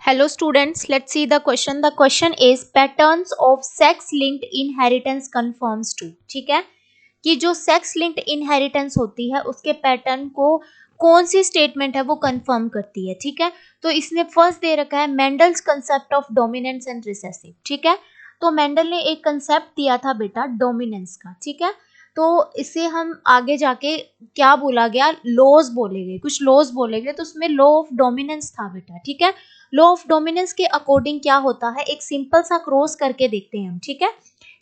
Hello students, let's see the question. The question is patterns of sex linked inheritance confirms to. ठीक है कि जो sex linked inheritance होती है उसके पैटर्न को कौन सी स्टेटमेंट है वो कंफर्म करती है. ठीक है, तो इसने फर्स्ट दे रखा है Mendel's concept of dominance and recessive. ठीक है, तो मेंडल ने एक कंसेप्ट दिया था बेटा डोमिनेंस का. ठीक है, तो इसे हम आगे जाके क्या बोला गया, लॉज बोले गए, कुछ लॉज बोले गए, तो उसमें लॉ ऑफ डोमिनेंस था बेटा. ठीक है, लॉ ऑफ डोमिनेंस के अकॉर्डिंग क्या होता है, एक सिंपल सा क्रॉस करके देखते हैं हम. ठीक है,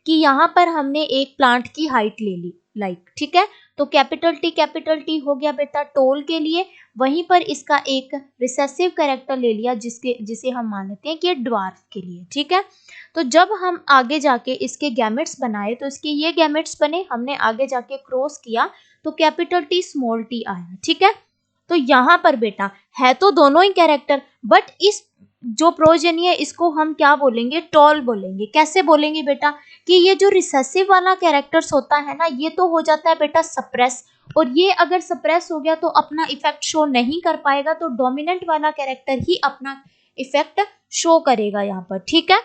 कि यहाँ पर हमने एक प्लांट की हाइट ले ली लाइक. ठीक है, तो कैपिटल टी हो गया बेटा टोल के लिए. वहीं पर इसका एक रिसेसिव कैरेक्टर ले लिया जिसे हम मान लेते हैं कि ये ड्वार्फ के लिए. ठीक है, तो जब हम आगे जाके इसके गैमेट्स बनाए तो इसके ये गैमेट्स बने, हमने आगे जाके क्रॉस किया तो कैपिटल टी स्मॉल टी आया. ठीक है, तो यहाँ पर बेटा है तो दोनों ही कैरेक्टर, बट इस जो प्रोजेनी है इसको हम क्या बोलेंगे, टॉल बोलेंगे. कैसे बोलेंगे बेटा, कि ये जो रिसेसिव वाला कैरेक्टर्स होता है ना, ये तो हो जाता है बेटा सप्रेस, और ये अगर सप्रेस हो गया तो अपना इफेक्ट शो नहीं कर पाएगा, तो डोमिनेंट वाला कैरेक्टर ही अपना इफेक्ट शो करेगा यहाँ पर. ठीक है,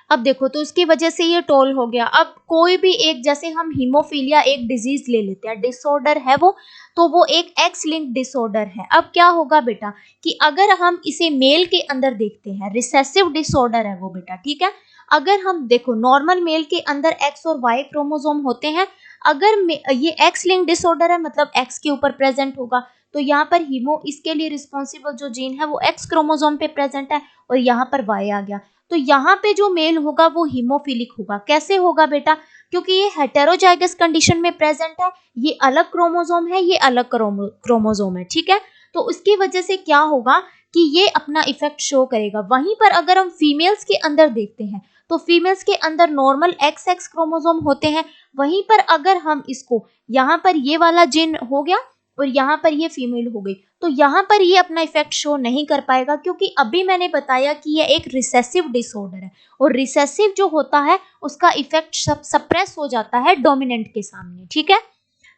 अब देखो तो उसकी वजह से ये टोल हो गया. अब कोई भी एक, जैसे हम हीमोफीलिया एक डिजीज ले लेते हैं, डिसऑर्डर है वो, तो वो एक एक्स लिंक डिसऑर्डर है. अब क्या होगा बेटा कि अगर हम इसे मेल के अंदर देखते हैं, रिसेसिव डिसऑर्डर है वो बेटा. ठीक है, अगर हम देखो नॉर्मल मेल के अंदर एक्स और वाई क्रोमोसोम होते हैं, अगर ये एक्स लिंक डिसऑर्डर है मतलब एक्स के ऊपर प्रेजेंट होगा, तो यहाँ पर हीमो इसके लिए रिस्पॉन्सिबल जो जीन है वो एक्स क्रोमोसोम पे प्रेजेंट है और यहाँ पर वाई आ गया, तो यहाँ पे जो मेल होगा वो हीमोफिलिक होगा. कैसे होगा बेटा, क्योंकि ये हेटेरोजाइगस कंडीशन में प्रेजेंट है, ये अलग क्रोमोसोम है, ये अलग क्रोमोसोम है. ठीक है, तो उसकी वजह से क्या होगा कि ये अपना इफेक्ट शो करेगा. वहीं पर अगर हम फीमेल्स के अंदर देखते हैं तो फीमेल्स के अंदर नॉर्मल एक्स एक्स क्रोमोसोम होते हैं. वहीं पर अगर हम इसको, यहाँ पर ये वाला जीन हो गया और यहाँ पर ये फीमेल हो गई, तो यहाँ पर ये अपना इफेक्ट शो नहीं कर पाएगा, क्योंकि अभी मैंने बताया कि ये एक रिसेसिव डिसऑर्डर है, और रिसेसिव जो होता है उसका इफेक्ट सप्रेस हो जाता है डोमिनेंट के सामने. ठीक है,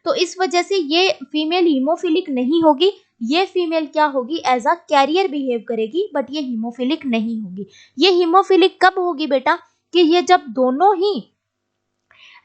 तो इस वजह से ये फीमेल हीमोफिलिक नहीं होगी, ये फीमेल क्या होगी, एज अ कैरियर बिहेव करेगी, बट ये हीमोफिलिक नहीं होगी. ये हीमोफिलिक कब होगी बेटा, कि ये जब दोनों ही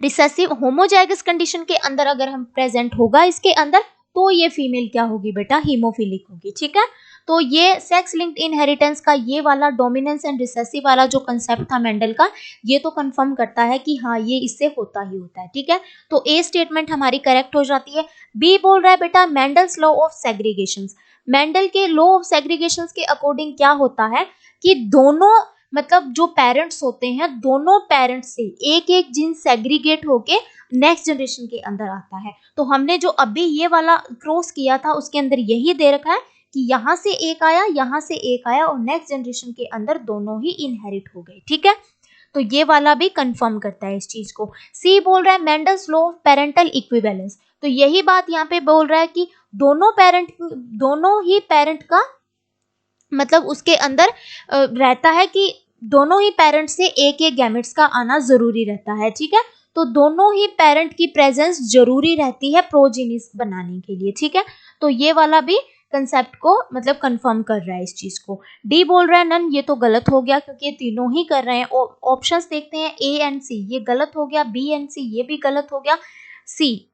रिसेसिव होमोजाइगस कंडीशन के अंदर अगर हम प्रेजेंट होगा इसके अंदर, तो ये फीमेल क्या होगी बेटा, हीमोफिलिक होगी. ठीक है, तो ये सेक्स लिंक्ड इनहेरिटेंस का ये वाला डोमिनेंस एंड रिसेसिव वाला जो कंसेप्ट था मेंडल का, ये तो कंफर्म करता है कि हाँ ये इससे होता ही होता है. ठीक है, तो ए स्टेटमेंट हमारी करेक्ट हो जाती है. बी बोल रहा है बेटा Mendel's law of segregation. Mendel के लॉ ऑफ सेग्रीगेशन के अकॉर्डिंग क्या होता है कि दोनों मतलब जो पेरेंट्स होते हैं, दोनों पेरेंट्स से एक एक जीन सेग्रीगेट होके नेक्स्ट जनरेशन के अंदर आता है. तो हमने जो अभी ये वाला क्रॉस किया था उसके अंदर यही दे रखा है कि यहाँ से एक आया, यहाँ से एक आया, और नेक्स्ट जनरेशन के अंदर दोनों ही इनहेरिट हो गए. ठीक है, तो ये वाला भी कंफर्म करता है इस चीज को. सी बोल रहा है Mendel's law of parental equivalence. तो यही बात यहाँ पे बोल रहा है कि दोनों ही पेरेंट का मतलब उसके अंदर रहता है कि दोनों ही पेरेंट से एक एक गैमेट्स का आना जरूरी रहता है. ठीक है, तो दोनों ही पेरेंट की प्रेजेंस जरूरी रहती है प्रोजीनिस बनाने के लिए. ठीक है, तो ये वाला भी कंसेप्ट को मतलब कंफर्म कर रहा है इस चीज को. डी बोल रहा है नन, ये तो गलत हो गया क्योंकि ये तीनों ही कर रहे हैं. ऑप्शंस देखते हैं, ए एंड सी ये गलत हो गया, बी एंड सी ये भी गलत हो गया, सी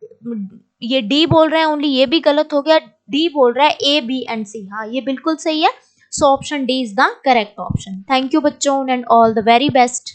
ये डी बोल रहे हैं ओनली ये भी गलत हो गया, डी बोल रहा है ए बी एंड सी हाँ ये बिल्कुल सही है. So option D is the correct option. Thank you बच्चों and all the very best.